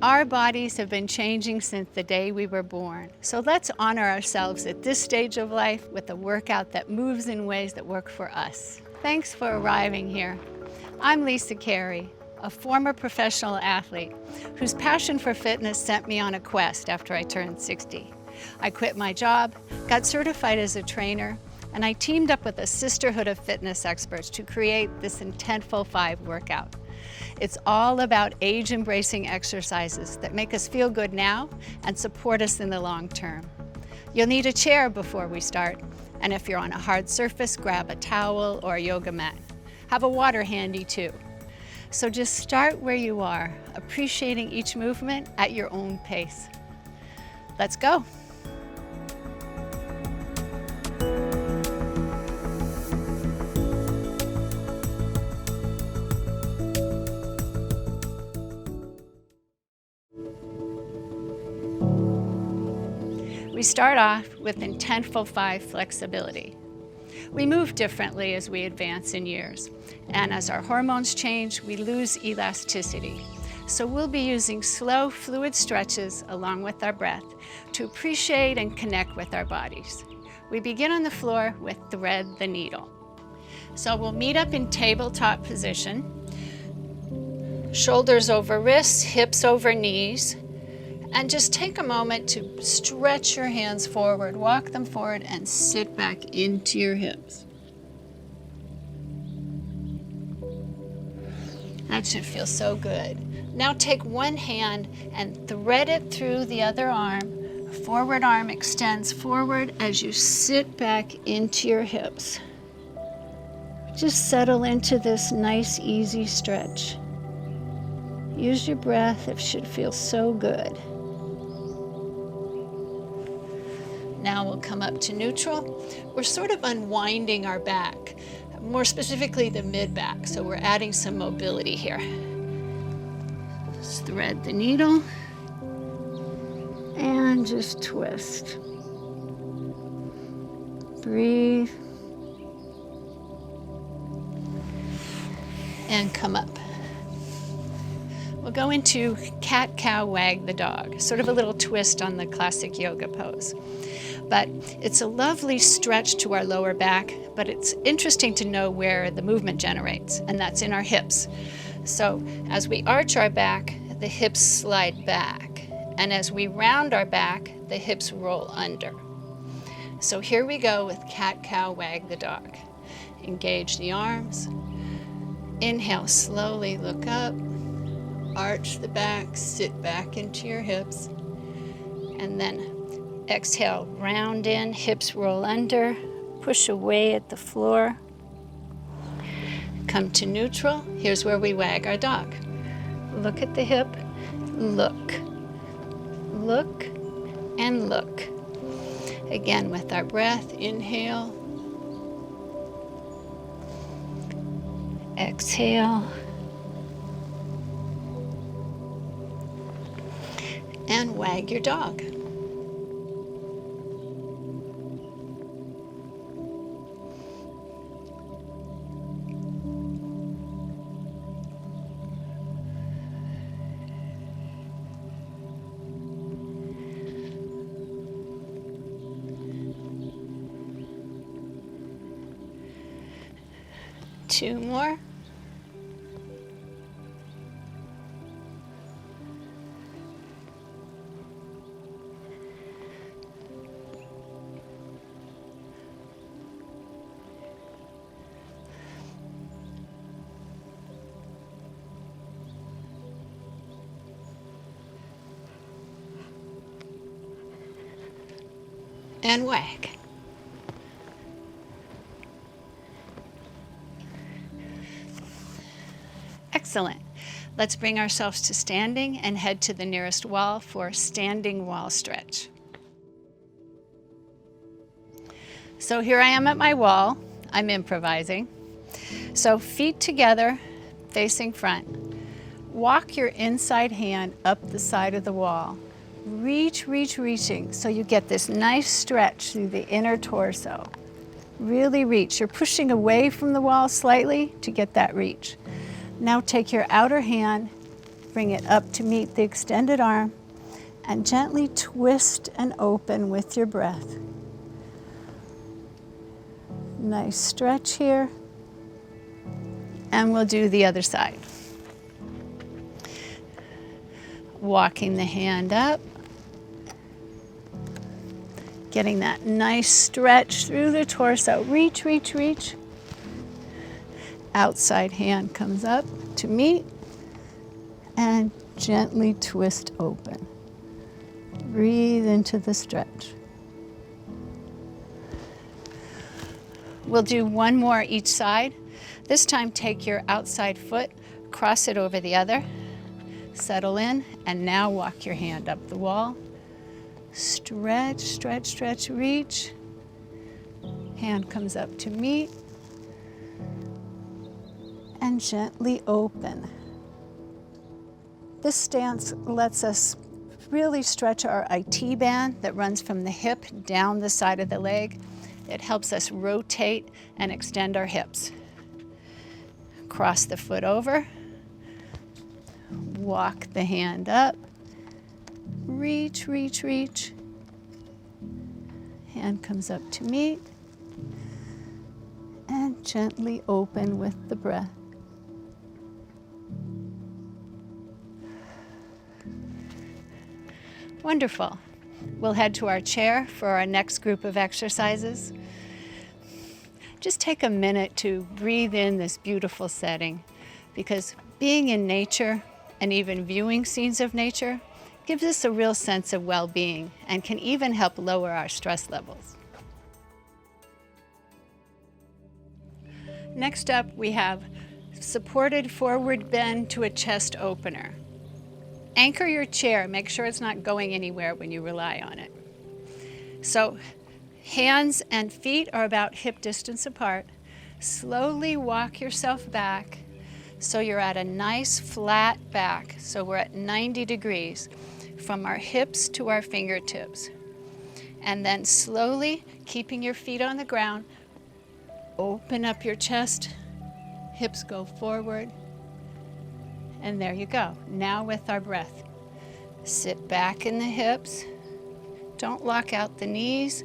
Our bodies have been changing since the day we were born. So let's honor ourselves at this stage of life with a workout that moves in ways that work for us. Thanks for arriving here. I'm Lisa Carey, a former professional athlete whose passion for fitness sent me on a quest after I turned 60. I quit my job, got certified as a trainer, and I teamed up with a sisterhood of fitness experts to create this Intentful FiT workout. It's all about age-embracing exercises that make us feel good now and support us in the long term. You'll need a chair before we start, and if you're on a hard surface, grab a towel or a yoga mat. Have a water handy too. So just start where you are, appreciating each movement at your own pace. Let's go. We start off with Intentful FiT flexibility. We move differently as we advance in years, and as our hormones change, we lose elasticity. So we'll be using slow, fluid stretches along with our breath to appreciate and connect with our bodies. We begin on the floor with thread the needle. So we'll meet up in tabletop position, shoulders over wrists, hips over knees, and just take a moment to stretch your hands forward, walk them forward, and sit back into your hips. That should feel so good. Now take one hand and thread it through the other arm. Forward arm extends forward as you sit back into your hips. Just settle into this nice, easy stretch. Use your breath, it should feel so good. Now we'll come up to neutral. We're sort of unwinding our back, more specifically the mid-back, so we're adding some mobility here. Just thread the needle and just twist. Breathe. And come up. We'll go into cat-cow wag the dog, sort of a little twist on the classic yoga pose. But it's a lovely stretch to our lower back, but it's interesting to know where the movement generates, and that's in our hips. So as we arch our back, the hips slide back, and as we round our back, the hips roll under. So here we go with cat-cow wag the dog. Engage the arms. Inhale, slowly look up. Arch the back, sit back into your hips, and then exhale, round in, hips roll under, push away at the floor. Come to neutral. Here's where we wag our dog. Look at the hip, look, look, and look. Again with our breath, inhale, exhale, and wag your dog. Two more. And wag. Excellent. Let's bring ourselves to standing and head to the nearest wall for standing wall stretch. So here I am at my wall. I'm improvising. So feet together, facing front. Walk your inside hand up the side of the wall. Reaching so you get this nice stretch through the inner torso. Really reach. You're pushing away from the wall slightly to get that reach. Now take your outer hand, bring it up to meet the extended arm, and gently twist and open with your breath. Nice stretch here. And we'll do the other side. Walking the hand up. Getting that nice stretch through the torso. Reach, reach, reach. Outside hand comes up to meet. And gently twist open. Breathe into the stretch. We'll do one more each side. This time take your outside foot, cross it over the other, settle in, and now walk your hand up the wall. Stretch, stretch, stretch, reach. Hand comes up to meet. And gently open. This stance lets us really stretch our IT band that runs from the hip down the side of the leg. It helps us rotate and extend our hips. Cross the foot over. Walk the hand up. Reach, reach, reach. Hand comes up to meet. And gently open with the breath. Wonderful. We'll head to our chair for our next group of exercises. Just take a minute to breathe in this beautiful setting, because being in nature and even viewing scenes of nature gives us a real sense of well-being and can even help lower our stress levels. Next up, we have supported forward bend to a chest opener. Anchor your chair. Make sure it's not going anywhere when you rely on it. So hands and feet are about hip distance apart. Slowly walk yourself back so you're at a nice flat back. So we're at 90 degrees from our hips to our fingertips. And then slowly, keeping your feet on the ground, open up your chest, hips go forward. And there you go. Now with our breath. Sit back in the hips. Don't lock out the knees.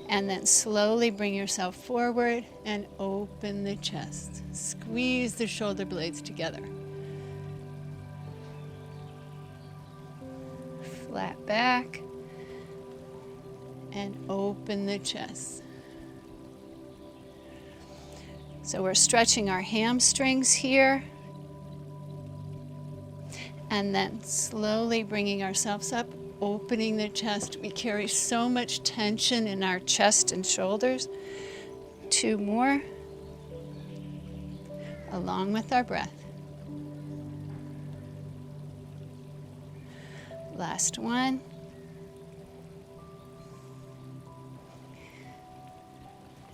And then slowly bring yourself forward and open the chest. Squeeze the shoulder blades together. Flat back. And open the chest. So we're stretching our hamstrings here. And then slowly bringing ourselves up, opening the chest. We carry so much tension in our chest and shoulders. 2 more, along with our breath. Last one.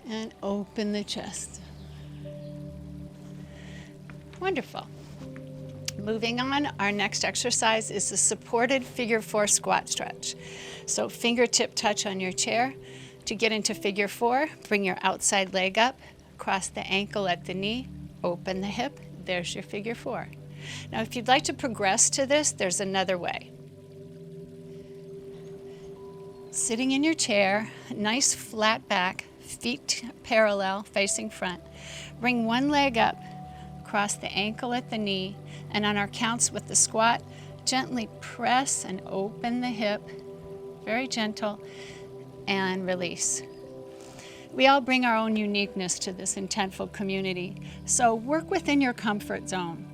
And open the chest. Wonderful. Moving on, our next exercise is the supported figure 4 squat stretch. So fingertip touch on your chair. To get into figure 4, bring your outside leg up, cross the ankle at the knee, open the hip. There's your figure 4. Now, if you'd like to progress to this, there's another way. Sitting in your chair, nice flat back, feet parallel, facing front. Bring one leg up, cross the ankle at the knee, and on our counts with the squat, gently press and open the hip, very gentle, and release. We all bring our own uniqueness to this Intentful community, so work within your comfort zone.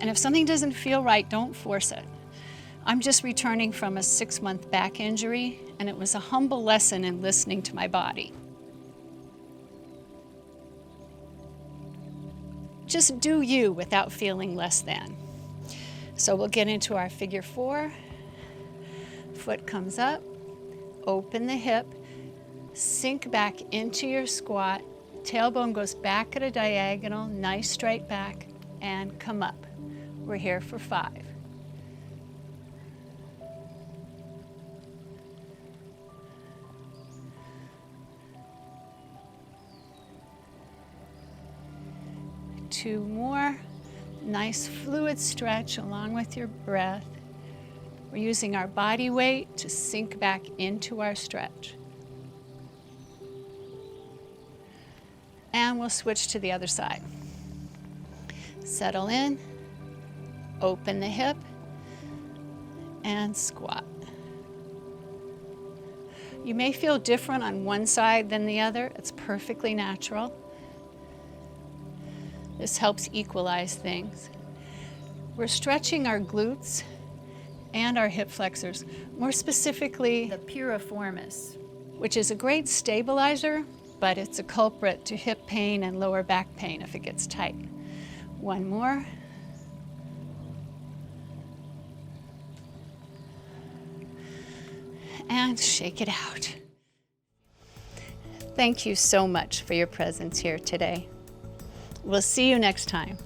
And if something doesn't feel right, don't force it. I'm just returning from a 6-month back injury, and it was a humble lesson in listening to my body. Just do you without feeling less than. So we'll get into our figure 4. Foot comes up, open the hip, sink back into your squat, tailbone goes back at a diagonal, nice straight back, and come up. We're here for 5. Two more. Nice fluid stretch along with your breath. We're using our body weight to sink back into our stretch. And we'll switch to the other side. Settle in, open the hip, and squat. You may feel different on one side than the other. It's perfectly natural. This helps equalize things. We're stretching our glutes and our hip flexors, more specifically the piriformis, which is a great stabilizer, but it's a culprit to hip pain and lower back pain if it gets tight. One more. And shake it out. Thank you so much for your presence here today. We'll see you next time.